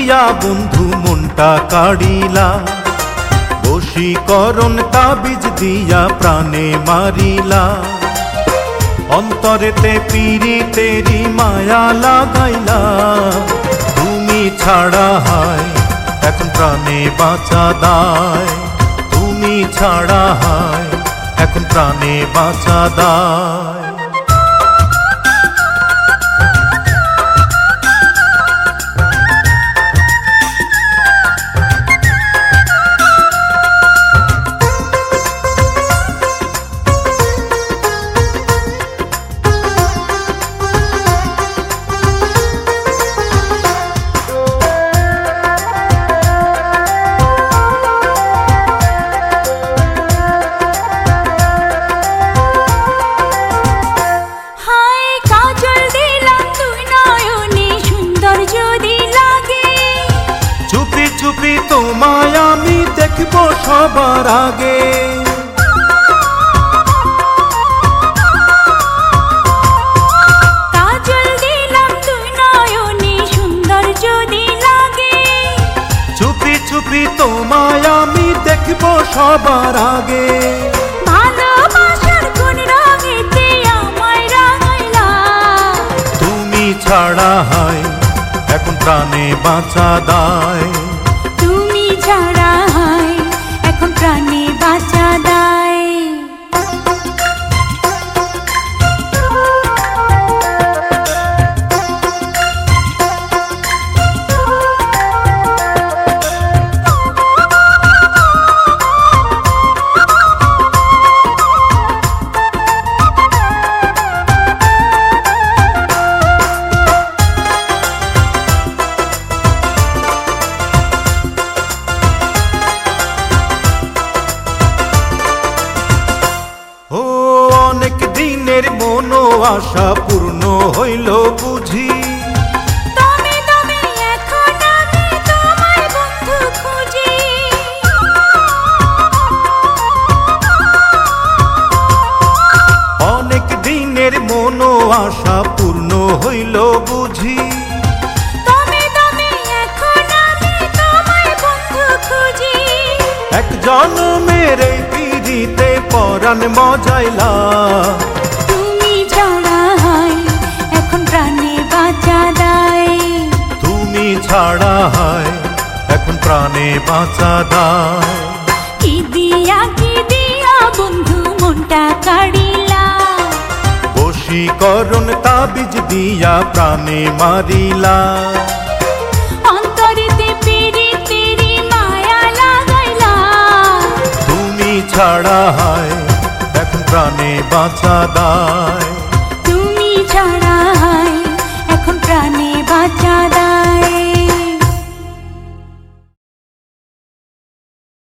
দিয়া বন্ধু মনটা কাড়িলা, বশীকরণ তাবিজ দিয়া প্রাণে মারিলা। অন্তরেতে পীড়িতেরি মায়া লাগাইলা, তুমি ছাড়া হায় এখন প্রাণে বাঁচা দায়। তুমি ছাড়া হায় এখন প্রাণে বাঁচা দায়। চুপি তোমায় আমি দেখব সবার আগে, কাজল দিলাম তুই নয়নে সুন্দর যদি লাগে। চুপি চুপি তোমায় আমি দেখব সবার আগে। ভালোবাসার কোন রঙেতে আমায় রাঙাইলা, তুমি ছাড়া হায় এখন প্রাণে বাঁচা দায়। তুমি ছাড়া হায় এখন প্রাণে বাঁচা দায়। অনেক দিনের মনো আশা পূর্ণ হইল বুঝি, দমে দমে এখন আমি তোমায় বন্ধু খুঁজি। অনেক দিনের মনো আশা পূর্ণ হইল বুঝি, দমে দমে এখন আমি তোমায় বন্ধু খুঁজি। এক জনমের এই পিড়িতে পরাণ মজাইলা, তুমি ছাড়া হায় এখন প্রাণে বাঁচা দায়। তুমি ছাড়া হায় এখন প্রাণে বাঁচা দায়। কি দিয়া বন্ধু মনটা কাড়িলা, বশীকরণ তাবিজ দিয়া প্রাণে মারিলা। অন্তরেতে পীড়িতেরি মায়া লাগাইলা, তুমি ছাড়া হায় এখন প্রাণে বাঁচা দায়। তুমি ছাড়া হায় এখন প্রাণে বাঁচা